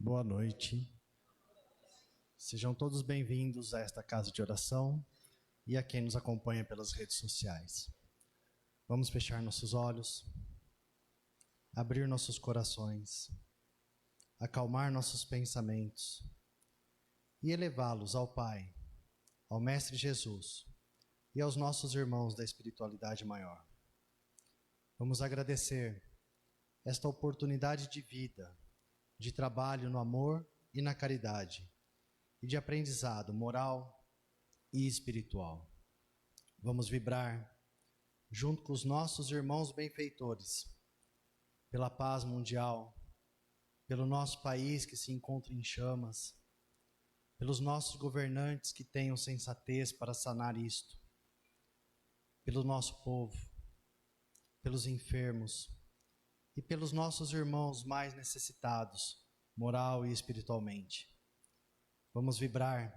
Boa noite. Sejam todos bem-vindos a esta casa de oração e a quem nos acompanha pelas redes sociais. Vamos fechar nossos olhos, abrir nossos corações, acalmar nossos pensamentos e elevá-los ao Pai, ao Mestre Jesus e aos nossos irmãos da espiritualidade maior. Vamos agradecer esta oportunidade de vida, de trabalho no amor e na caridade, e de aprendizado moral e espiritual. Vamos vibrar, junto com os nossos irmãos benfeitores, pela paz mundial, pelo nosso país que se encontra em chamas, pelos nossos governantes que tenham sensatez para sanar isto, pelo nosso povo, pelos enfermos e pelos nossos irmãos mais necessitados, moral e espiritualmente. Vamos vibrar,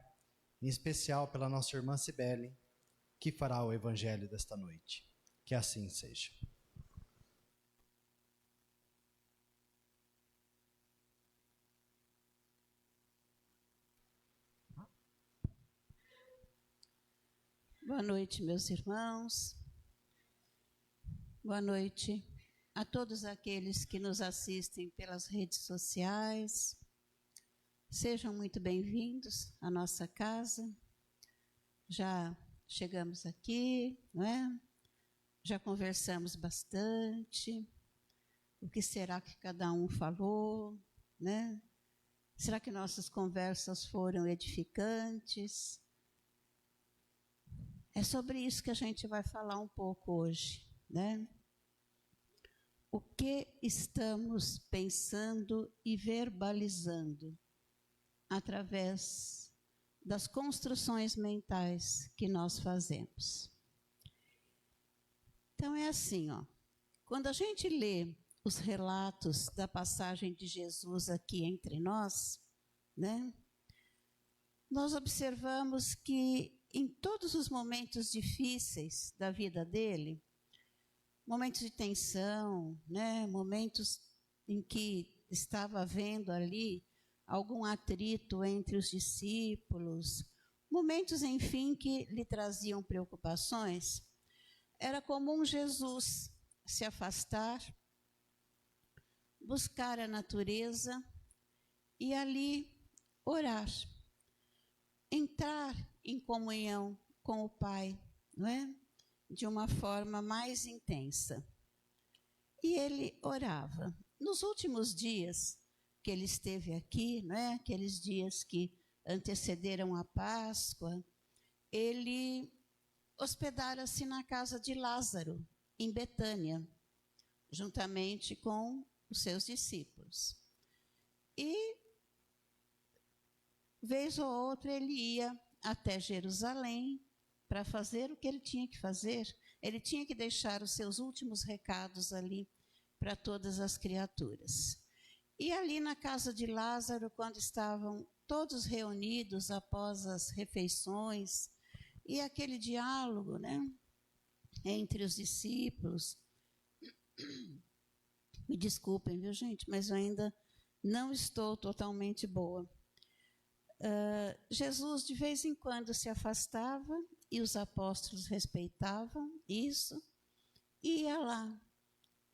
em especial pela nossa irmã Cibele, que fará o evangelho desta noite. Que assim seja. Boa noite, meus irmãos. Boa noite a todos aqueles que nos assistem pelas redes sociais. Sejam muito bem-vindos à nossa casa. Já chegamos aqui, não é? Já conversamos bastante. O que será que cada um falou, né? Será que nossas conversas foram edificantes? É sobre isso que a gente vai falar um pouco hoje, né? O que estamos pensando e verbalizando através das construções mentais que nós fazemos. Então é assim, ó. Quando a gente lê os relatos da passagem de Jesus aqui entre nós, né? Nós observamos que em todos os momentos difíceis da vida dele, momentos de tensão, né? Momentos em que estava havendo ali algum atrito entre os discípulos, momentos, enfim, que lhe traziam preocupações, era comum Jesus se afastar, buscar a natureza e ali orar, entrar em comunhão com o Pai, não é? De uma forma mais intensa. E ele orava. Nos últimos dias que ele esteve aqui, né, aqueles dias que antecederam a Páscoa, ele hospedara-se na casa de Lázaro, em Betânia, juntamente com os seus discípulos. E, vez ou outra, ele ia até Jerusalém para fazer o que ele tinha que fazer. Ele tinha que deixar os seus últimos recados ali para todas as criaturas. E ali na casa de Lázaro, quando estavam todos reunidos após as refeições, e aquele diálogo, né, entre os discípulos. Me desculpem, viu, gente, mas eu ainda não estou totalmente boa. Jesus, de vez em quando, se afastava, e os apóstolos respeitavam isso, e ia lá,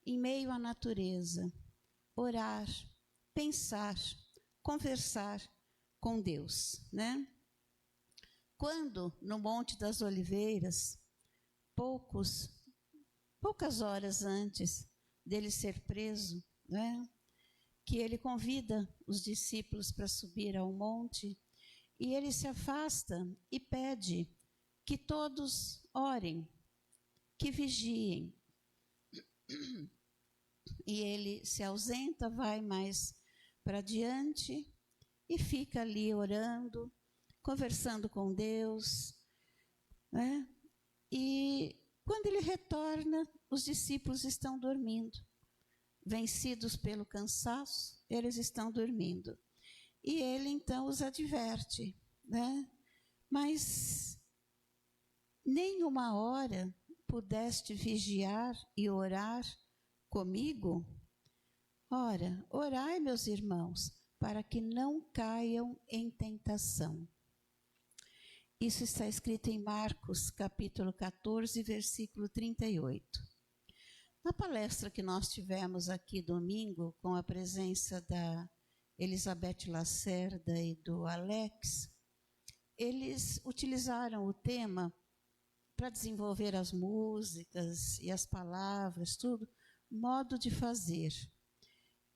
em meio à natureza, orar, pensar, conversar com Deus, né? Quando, no Monte das Oliveiras, poucas horas antes dele ser preso, né, que ele convida os discípulos para subir ao monte, e ele se afasta e pede que todos orem, que vigiem. E ele se ausenta, vai mais para diante e fica ali orando, conversando com Deus, né? E quando ele retorna, os discípulos estão dormindo. Vencidos pelo cansaço, eles estão dormindo. E ele então os adverte, né? Mas nem uma hora pudeste vigiar e orar comigo? Ora, orai, meus irmãos, para que não caiam em tentação. Isso está escrito em Marcos, capítulo 14, versículo 38. Na palestra que nós tivemos aqui domingo, com a presença da Elizabeth Lacerda e do Alex, eles utilizaram o tema para desenvolver as músicas e as palavras, tudo, modo de fazer,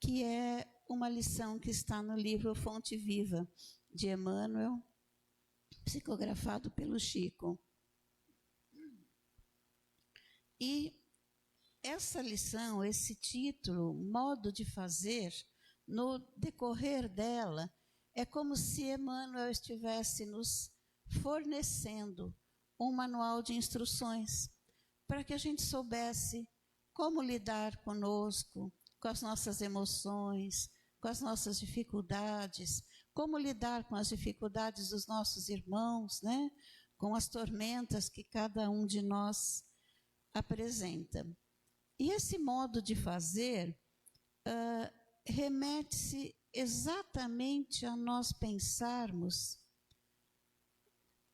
que é uma lição que está no livro Fonte Viva, de Emmanuel, psicografado pelo Chico. E essa lição, esse título, modo de fazer, no decorrer dela, é como se Emmanuel estivesse nos fornecendo um manual de instruções para que a gente soubesse como lidar conosco, com as nossas emoções, com as nossas dificuldades, como lidar com as dificuldades dos nossos irmãos, né? Com as tormentas que cada um de nós apresenta. E esse modo de fazer remete-se exatamente a nós pensarmos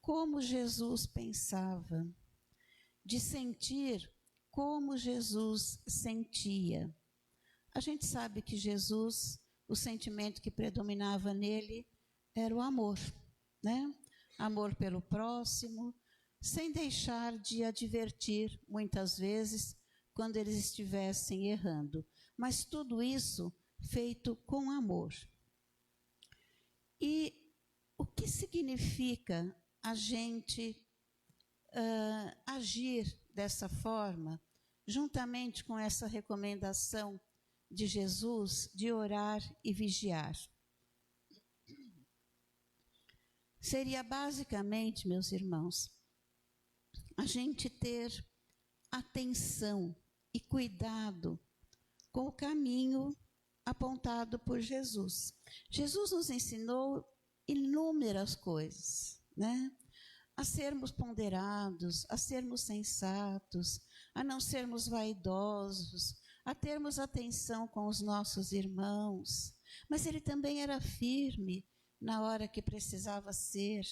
como Jesus pensava, de sentir como Jesus sentia. A gente sabe que Jesus, o sentimento que predominava nele era o amor, né? Amor pelo próximo, sem deixar de advertir, muitas vezes, quando eles estivessem errando. Mas tudo isso feito com amor. E o que significa a gente agir dessa forma, juntamente com essa recomendação de Jesus de orar e vigiar? Seria basicamente, meus irmãos, a gente ter atenção e cuidado com o caminho apontado por Jesus. Jesus nos ensinou inúmeras coisas, né? A sermos ponderados, a sermos sensatos, a não sermos vaidosos, a termos atenção com os nossos irmãos. Mas ele também era firme na hora que precisava ser.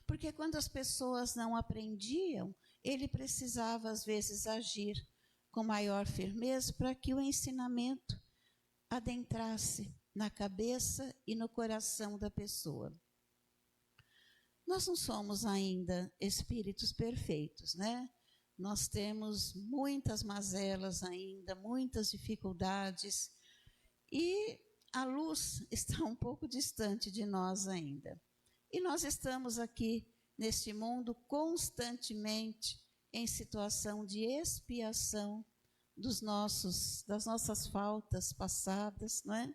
Porque quando as pessoas não aprendiam, ele precisava, às vezes, agir com maior firmeza para que o ensinamento adentrasse na cabeça e no coração da pessoa. Nós não somos ainda espíritos perfeitos, né? Nós temos muitas mazelas ainda, muitas dificuldades, e a luz está um pouco distante de nós ainda. E nós estamos aqui neste mundo constantemente em situação de expiação das nossas faltas passadas, não é?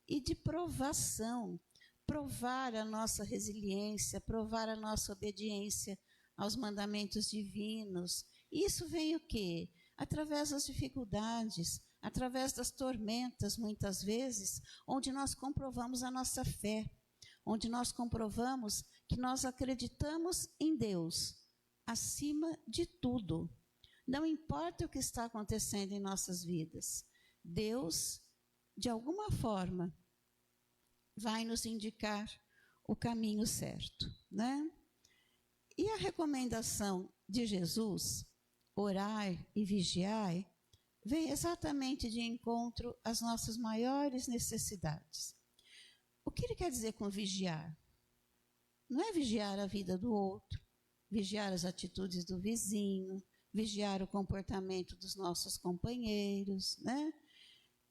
E de provação, provar a nossa resiliência, provar a nossa obediência aos mandamentos divinos. Isso vem o quê? Através das dificuldades, através das tormentas, muitas vezes, onde nós comprovamos a nossa fé, onde nós comprovamos que nós acreditamos em Deus acima de tudo. Não importa o que está acontecendo em nossas vidas, Deus, de alguma forma, vai nos indicar o caminho certo, né? E a recomendação de Jesus, orai e vigiai, vem exatamente de encontro às nossas maiores necessidades. O que ele quer dizer com vigiar? Não é vigiar a vida do outro, vigiar as atitudes do vizinho, vigiar o comportamento dos nossos companheiros, né?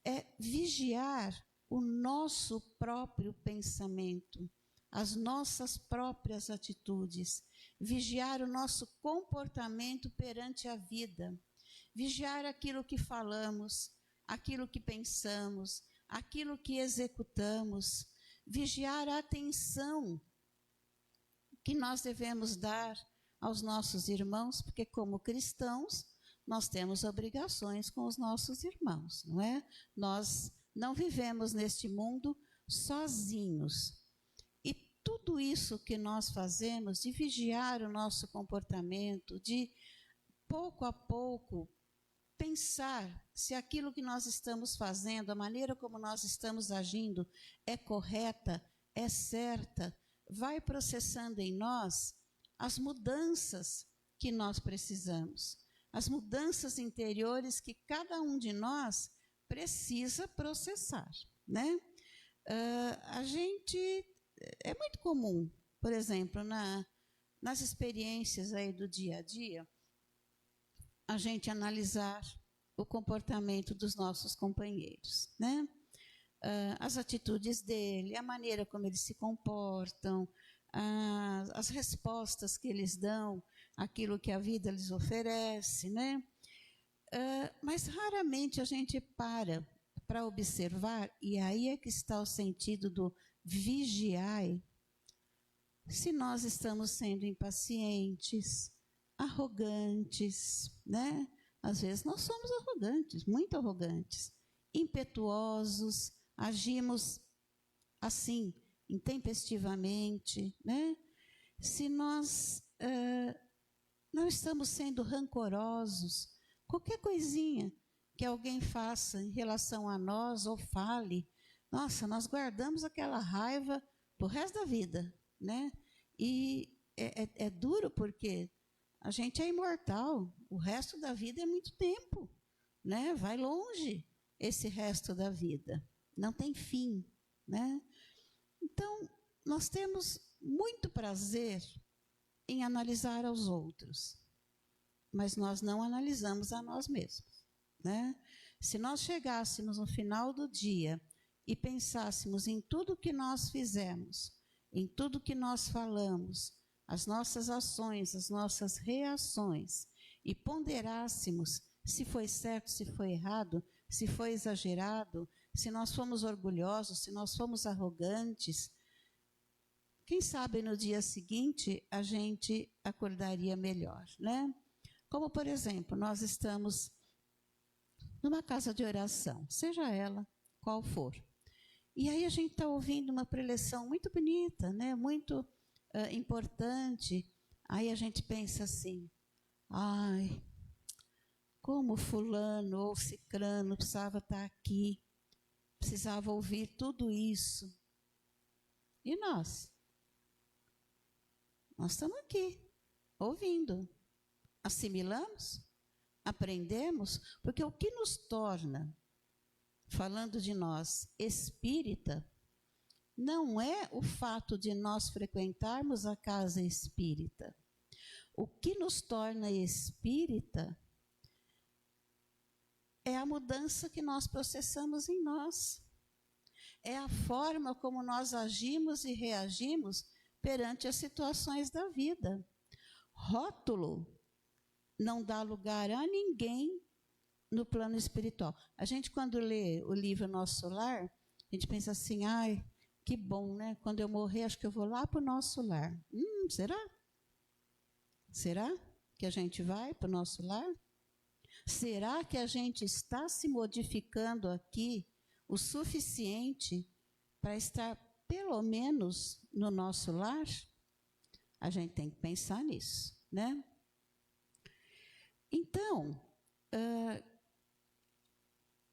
É vigiar o nosso próprio pensamento, as nossas próprias atitudes, vigiar o nosso comportamento perante a vida, vigiar aquilo que falamos, aquilo que pensamos, aquilo que executamos, vigiar a atenção que nós devemos dar aos nossos irmãos, porque como cristãos, nós temos obrigações com os nossos irmãos, não é? Nós não vivemos neste mundo sozinhos. E tudo isso que nós fazemos, de vigiar o nosso comportamento, de pouco a pouco pensar se aquilo que nós estamos fazendo, a maneira como nós estamos agindo, é correta, é certa, vai processando em nós as mudanças que nós precisamos, as mudanças interiores que cada um de nós precisa processar, né? A gente, é muito comum, por exemplo, nas experiências aí do dia a dia, a gente analisar o comportamento dos nossos companheiros, né? As atitudes dele, a maneira como eles se comportam, as respostas que eles dão, aquilo que a vida lhes oferece, né? Mas raramente a gente para observar, e aí é que está o sentido do vigiai, se nós estamos sendo impacientes, arrogantes, né? Às vezes nós somos arrogantes, muito arrogantes, impetuosos, agimos assim, intempestivamente, né? Se nós não estamos sendo rancorosos, qualquer coisinha que alguém faça em relação a nós ou fale, nossa, nós guardamos aquela raiva pro resto da vida, né? E é duro porque a gente é imortal, o resto da vida é muito tempo, né? Vai longe esse resto da vida, não tem fim, né? Então, nós temos muito prazer em analisar aos outros, mas nós não analisamos a nós mesmos, né? Se nós chegássemos no final do dia e pensássemos em tudo que nós fizemos, em tudo que nós falamos, as nossas ações, as nossas reações, e ponderássemos se foi certo, se foi errado, se foi exagerado, se nós fomos orgulhosos, se nós fomos arrogantes, quem sabe no dia seguinte a gente acordaria melhor, né? Como, por exemplo, nós estamos numa casa de oração, seja ela qual for, e aí a gente está ouvindo uma preleção muito bonita, né? Muito importante. Aí a gente pensa assim, ai, como fulano ou cicrano precisava estar aqui, precisava ouvir tudo isso. E nós? Nós estamos aqui, ouvindo. Assimilamos? Aprendemos? Porque o que nos torna, falando de nós, espírita, não é o fato de nós frequentarmos a casa espírita. O que nos torna espírita é a mudança que nós processamos em nós. É a forma como nós agimos e reagimos perante as situações da vida. Rótulo não dá lugar a ninguém no plano espiritual. A gente, quando lê o livro Nosso Lar, a gente pensa assim, ai, que bom, né? Quando eu morrer, acho que eu vou lá para o nosso lar. Será? Será que a gente vai para o nosso lar? Será que a gente está se modificando aqui o suficiente para estar, pelo menos, no nosso lar? A gente tem que pensar nisso, né? Então,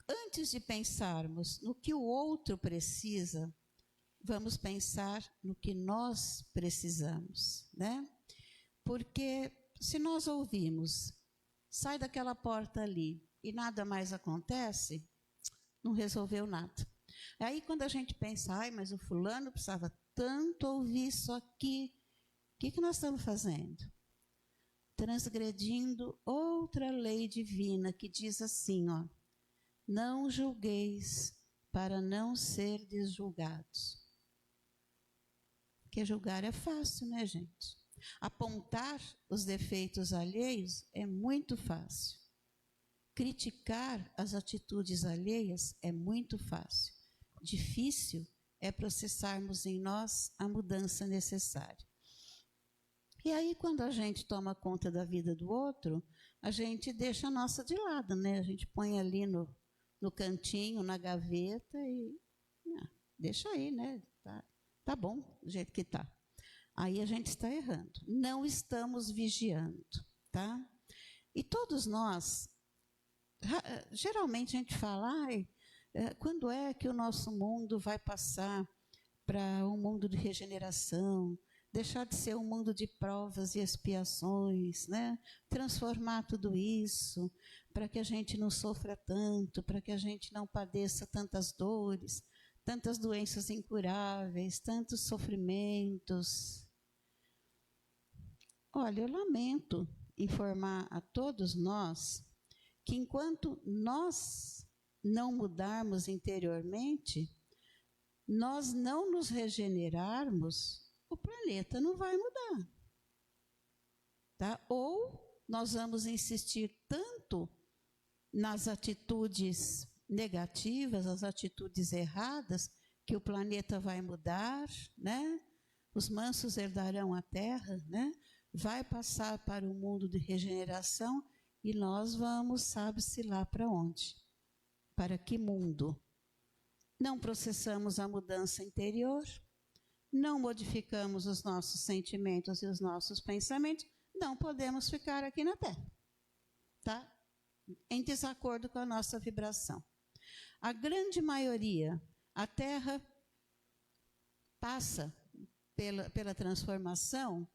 antes de pensarmos no que o outro precisa, vamos pensar no que nós precisamos, né? Porque se nós ouvimos, sai daquela porta ali e nada mais acontece, não resolveu nada. Aí quando a gente pensa, ai, mas o fulano precisava tanto ouvir isso aqui, o que nós estamos fazendo? Transgredindo outra lei divina que diz assim, ó, não julgueis para não serdes julgados. Porque julgar é fácil, né, gente? Apontar os defeitos alheios é muito fácil. Criticar as atitudes alheias é muito fácil. Difícil é processarmos em nós a mudança necessária. E aí, quando a gente toma conta da vida do outro, a gente deixa a nossa de lado, né? A gente põe ali no cantinho, na gaveta e deixa aí, né? Tá bom do jeito que tá. Aí a gente está errando. Não estamos vigiando, tá? E todos nós Geralmente a gente fala, quando é que o nosso mundo vai passar para um mundo de regeneração, deixar de ser um mundo de provas e expiações, né? Transformar tudo isso para que a gente não sofra tanto, para que a gente não padeça tantas dores, tantas doenças incuráveis, tantos sofrimentos. Olha, eu lamento informar a todos nós que enquanto nós não mudarmos interiormente, nós não nos regenerarmos, o planeta não vai mudar. Tá? Ou nós vamos insistir tanto nas atitudes negativas, as atitudes erradas, que o planeta vai mudar, né? Os mansos herdarão a terra, né? Vai passar para o mundo de regeneração e nós vamos, sabe-se lá para onde? Para que mundo? Não processamos a mudança interior, não modificamos os nossos sentimentos e os nossos pensamentos, não podemos ficar aqui na Terra, tá? Em desacordo com a nossa vibração. A grande maioria, a Terra passa pela transformação.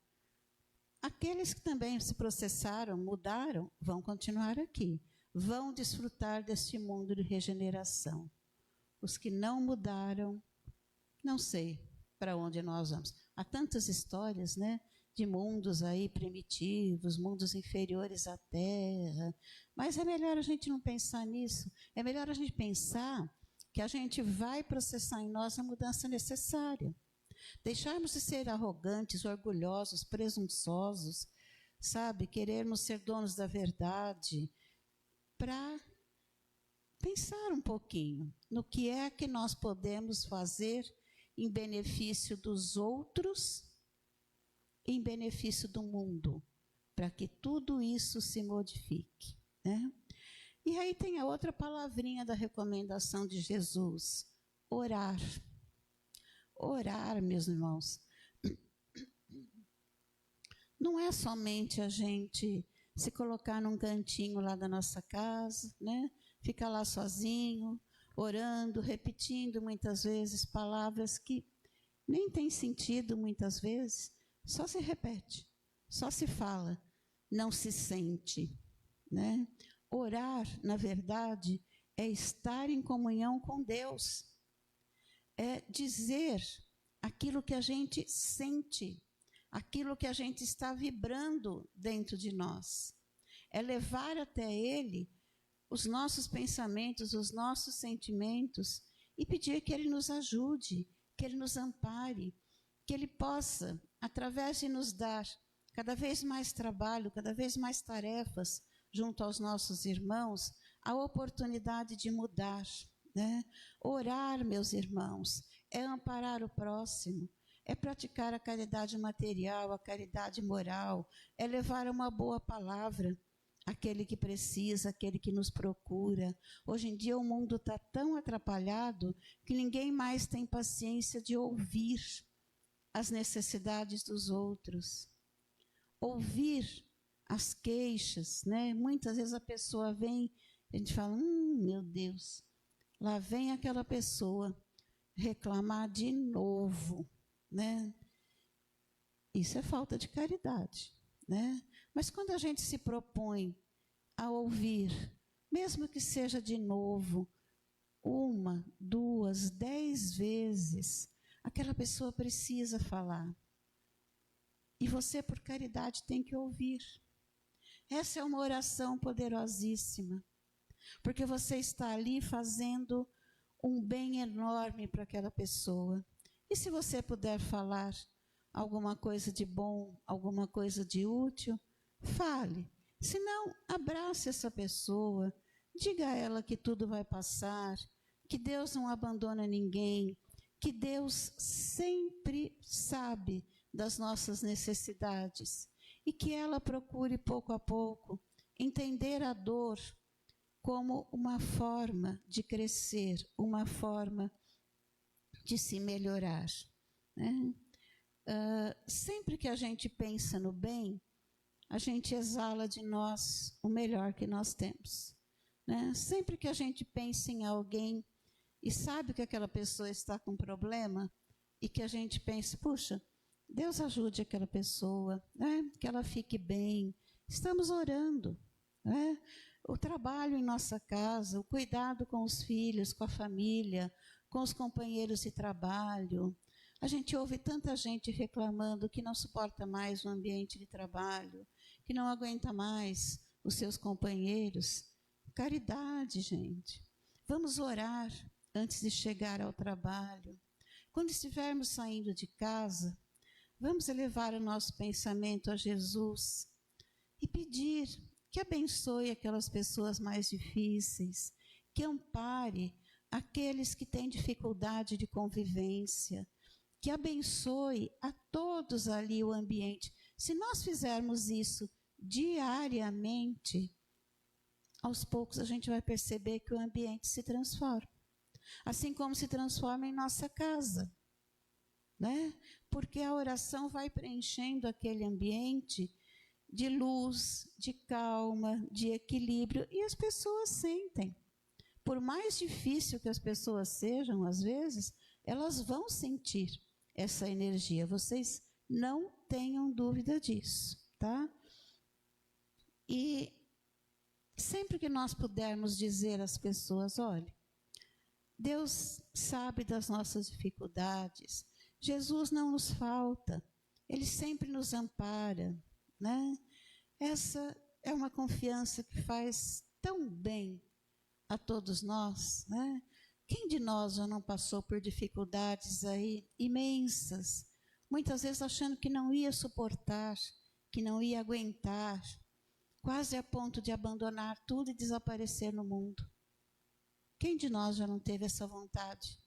Aqueles que também se processaram, mudaram, vão continuar aqui, vão desfrutar deste mundo de regeneração. Os que não mudaram, não sei para onde nós vamos. Há tantas histórias, né, de mundos aí primitivos, mundos inferiores à Terra, mas é melhor a gente não pensar nisso, é melhor a gente pensar que a gente vai processar em nós a mudança necessária. Deixarmos de ser arrogantes, orgulhosos, presunçosos, sabe, querermos ser donos da verdade, para pensar um pouquinho no que é que nós podemos fazer em benefício dos outros, em benefício do mundo, para que tudo isso se modifique, né? E aí tem a outra palavrinha da recomendação de Jesus, orar. Orar, meus irmãos, não é somente a gente se colocar num cantinho lá da nossa casa, né? Ficar lá sozinho, orando, repetindo muitas vezes palavras que nem têm sentido muitas vezes, só se repete, só se fala, não se sente, né? Orar, na verdade, é estar em comunhão com Deus. É dizer aquilo que a gente sente, aquilo que a gente está vibrando dentro de nós. É levar até Ele os nossos pensamentos, os nossos sentimentos e pedir que Ele nos ajude, que Ele nos ampare, que Ele possa, através de nos dar cada vez mais trabalho, cada vez mais tarefas junto aos nossos irmãos, a oportunidade de mudar, né? Orar, meus irmãos, é amparar o próximo, é praticar a caridade material, a caridade moral, é levar uma boa palavra àquele que precisa, àquele que nos procura. Hoje em dia o mundo está tão atrapalhado que ninguém mais tem paciência de ouvir as necessidades dos outros. Ouvir as queixas, né? Muitas vezes a pessoa vem, a gente fala, meu Deus, lá vem aquela pessoa reclamar de novo, né? Isso é falta de caridade, né? Mas quando a gente se propõe a ouvir, mesmo que seja de novo, 1, 2, 10 vezes, aquela pessoa precisa falar. E você, por caridade, tem que ouvir. Essa é uma oração poderosíssima, porque você está ali fazendo um bem enorme para aquela pessoa. E se você puder falar alguma coisa de bom, alguma coisa de útil, fale. Se não, abrace essa pessoa, diga a ela que tudo vai passar, que Deus não abandona ninguém, que Deus sempre sabe das nossas necessidades e que ela procure pouco a pouco entender a dor como uma forma de crescer, uma forma de se melhorar, né? Sempre que a gente pensa no bem, a gente exala de nós o melhor que nós temos, né? Sempre que a gente pensa em alguém e sabe que aquela pessoa está com problema e que a gente pensa, puxa, Deus ajude aquela pessoa, né? Que ela fique bem. Estamos orando, né? O trabalho em nossa casa, o cuidado com os filhos, com a família, com os companheiros de trabalho. A gente ouve tanta gente reclamando que não suporta mais o ambiente de trabalho, que não aguenta mais os seus companheiros. Caridade, gente. Vamos orar antes de chegar ao trabalho. Quando estivermos saindo de casa, vamos elevar o nosso pensamento a Jesus e pedir que abençoe aquelas pessoas mais difíceis, que ampare aqueles que têm dificuldade de convivência, que abençoe a todos ali o ambiente. Se nós fizermos isso diariamente, aos poucos a gente vai perceber que o ambiente se transforma. Assim como se transforma em nossa casa, né? Porque a oração vai preenchendo aquele ambiente de luz, de calma, de equilíbrio, e as pessoas sentem. Por mais difícil que as pessoas sejam, às vezes, elas vão sentir essa energia. Vocês não tenham dúvida disso, tá? E sempre que nós pudermos dizer às pessoas, olha, Deus sabe das nossas dificuldades, Jesus não nos falta, Ele sempre nos ampara, né? Essa é uma confiança que faz tão bem a todos nós, né? Quem de nós já não passou por dificuldades aí imensas, muitas vezes achando que não ia suportar, que não ia aguentar, quase a ponto de abandonar tudo e desaparecer no mundo? Quem de nós já não teve essa vontade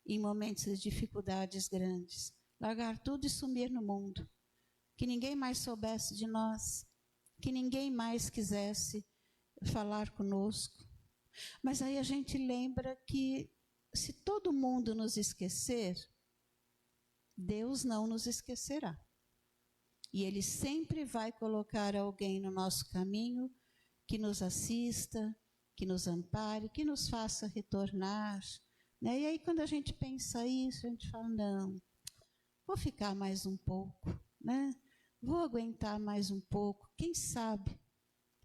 em momentos de dificuldades grandes? Largar tudo e sumir no mundo, que ninguém mais soubesse de nós, que ninguém mais quisesse falar conosco. Mas aí a gente lembra que se todo mundo nos esquecer, Deus não nos esquecerá. E Ele sempre vai colocar alguém no nosso caminho que nos assista, que nos ampare, que nos faça retornar, né? E aí quando a gente pensa isso, a gente fala, não, vou ficar mais um pouco, né? Vou aguentar mais um pouco, quem sabe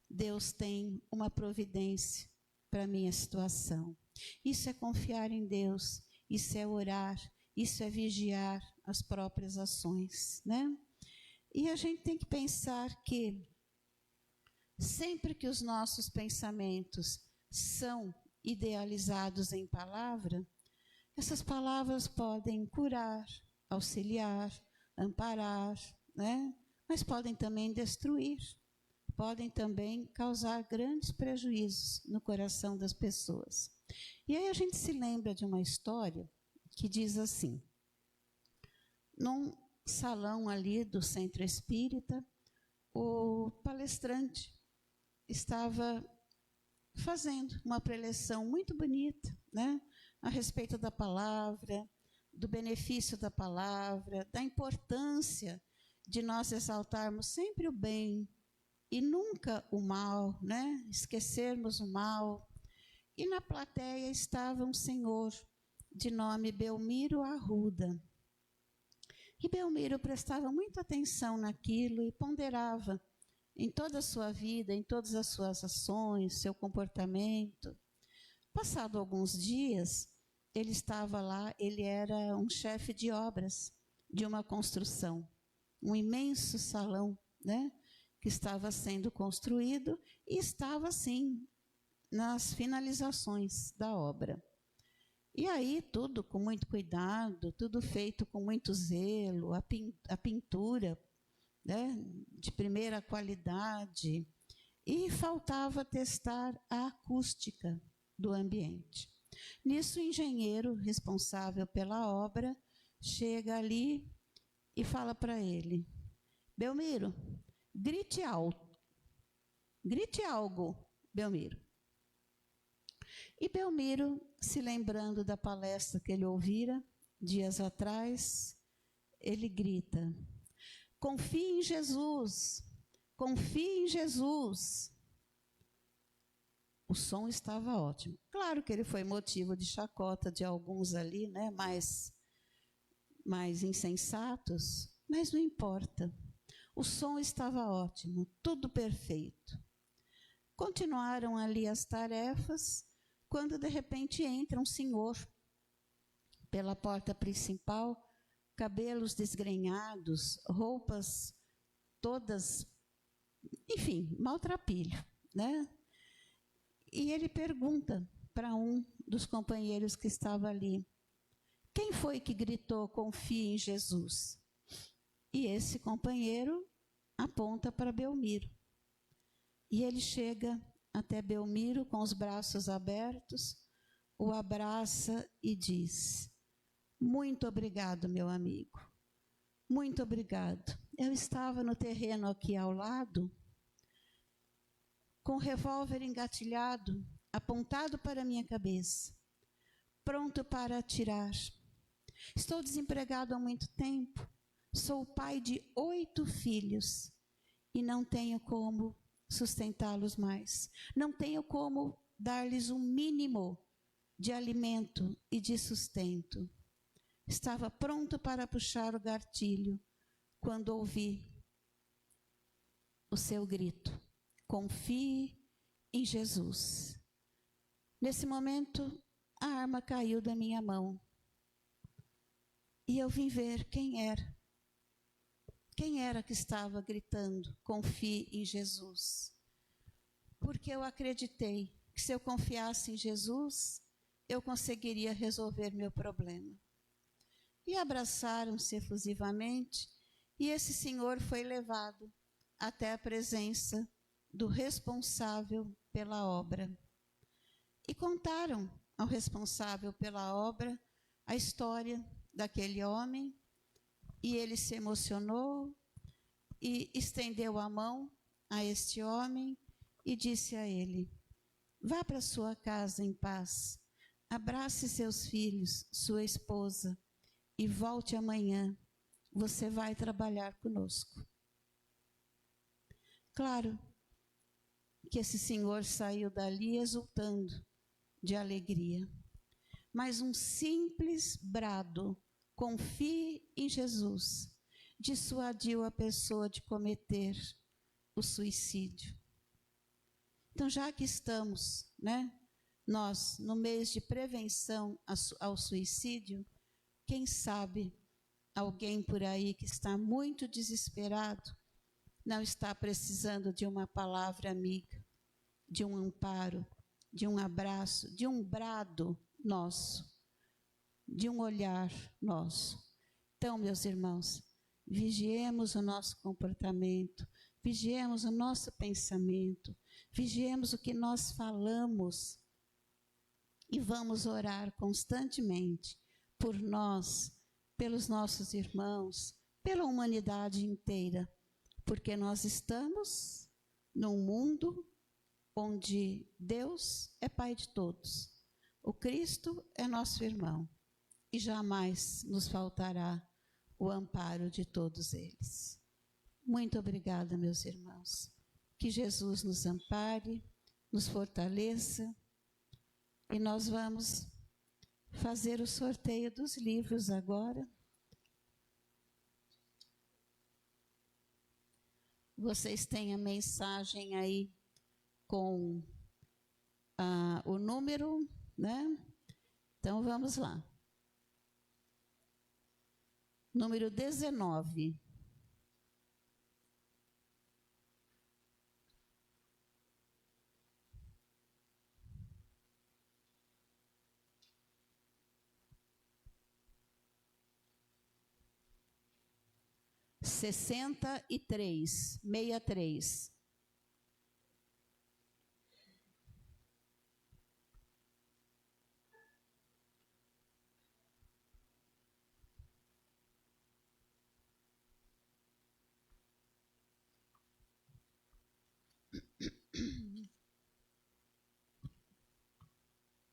Deus tem uma providência para a minha situação. Isso é confiar em Deus, isso é orar, isso é vigiar as próprias ações, né? E a gente tem que pensar que sempre que os nossos pensamentos são idealizados em palavra, essas palavras podem curar, auxiliar, amparar, né? Mas podem também destruir, podem também causar grandes prejuízos no coração das pessoas. E aí a gente se lembra de uma história que diz assim: num salão ali do Centro Espírita, o palestrante estava fazendo uma preleção muito bonita, né, a respeito da palavra, do benefício da palavra, da importância de nós exaltarmos sempre o bem e nunca o mal, né, esquecermos o mal. E na plateia estava um senhor de nome Belmiro Arruda. E Belmiro prestava muita atenção naquilo e ponderava em toda a sua vida, em todas as suas ações, seu comportamento. Passado alguns dias, ele estava lá, ele era um chefe de obras de uma construção, um imenso salão, né, que estava sendo construído e estava, assim, nas finalizações da obra. E aí, tudo com muito cuidado, tudo feito com muito zelo, a pintura, né, de primeira qualidade, e faltava testar a acústica do ambiente. Nisso, o engenheiro responsável pela obra chega ali e fala para ele: Belmiro, grite alto. Grite algo, Belmiro. E Belmiro, se lembrando da palestra que ele ouvira dias atrás, ele grita: confie em Jesus, confie em Jesus. O som estava ótimo. Claro que ele foi motivo de chacota de alguns ali, né, mais insensatos, mas não importa. O som estava ótimo, tudo perfeito. Continuaram ali as tarefas, quando de repente entra um senhor pela porta principal, cabelos desgrenhados, roupas todas, enfim, maltrapilho, né? E ele pergunta para um dos companheiros que estava ali: quem foi que gritou, confie em Jesus? E esse companheiro aponta para Belmiro. E ele chega até Belmiro com os braços abertos, o abraça e diz: muito obrigado, meu amigo. Muito obrigado. Eu estava no terreno aqui ao lado, com o revólver engatilhado, apontado para a minha cabeça, pronto para atirar. Estou desempregado há muito tempo, sou pai de 8 filhos e não tenho como sustentá-los mais. Não tenho como dar-lhes um mínimo de alimento e de sustento. Estava pronto para puxar o gatilho quando ouvi o seu grito: confie em Jesus. Nesse momento, a arma caiu da minha mão. E eu vim ver quem era. Quem era que estava gritando, confie em Jesus? Porque eu acreditei que se eu confiasse em Jesus, eu conseguiria resolver meu problema. E abraçaram-se efusivamente, e esse senhor foi levado até a presença do responsável pela obra. E contaram ao responsável pela obra a história daquele homem, e ele se emocionou e estendeu a mão a este homem e disse a ele: vá para sua casa em paz, abrace seus filhos, sua esposa, e volte amanhã, você vai trabalhar conosco. Claro que esse senhor saiu dali exultando de alegria, mas um simples brado, confie em Jesus, dissuadiu a pessoa de cometer o suicídio. Então, já que estamos, né, nós, no mês de prevenção ao suicídio, quem sabe alguém por aí que está muito desesperado não está precisando de uma palavra amiga, de um amparo, de um abraço, de um brado nosso, de um olhar nosso. Então, meus irmãos, vigiemos o nosso comportamento, vigiemos o nosso pensamento, vigiemos o que nós falamos e vamos orar constantemente por nós, pelos nossos irmãos, pela humanidade inteira, porque nós estamos num mundo onde Deus é Pai de todos, o Cristo é nosso irmão e jamais nos faltará o amparo de todos eles. Muito obrigada, meus irmãos. Que Jesus nos ampare, nos fortaleça, e nós vamos fazer o sorteio dos livros agora. Vocês têm a mensagem aí com o número, né? Então, vamos lá. Número 19. Sessenta e 63.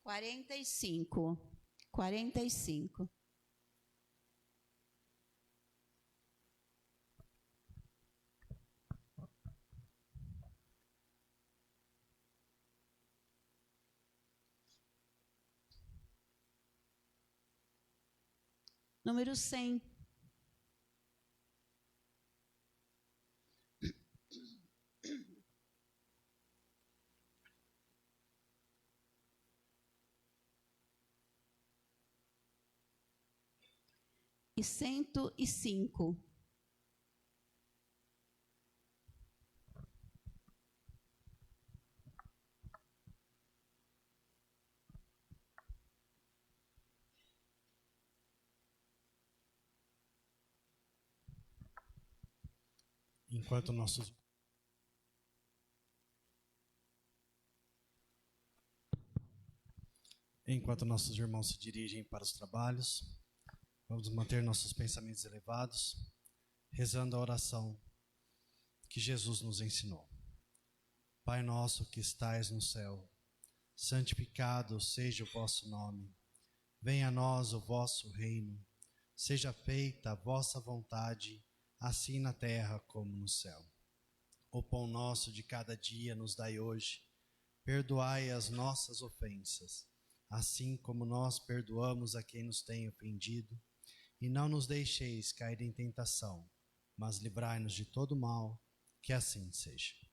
Quarenta e cinco. 45. Número 100. E 105. Enquanto nossos irmãos se dirigem para os trabalhos, vamos manter nossos pensamentos elevados, rezando a oração que Jesus nos ensinou. Pai nosso que estais no céu, santificado seja o vosso nome. Venha a nós o vosso reino. Seja feita a vossa vontade, assim na terra como no céu. O pão nosso de cada dia nos dai hoje. Perdoai as nossas ofensas, assim como nós perdoamos a quem nos tem ofendido. E não nos deixeis cair em tentação, mas livrai-nos de todo mal, que assim seja.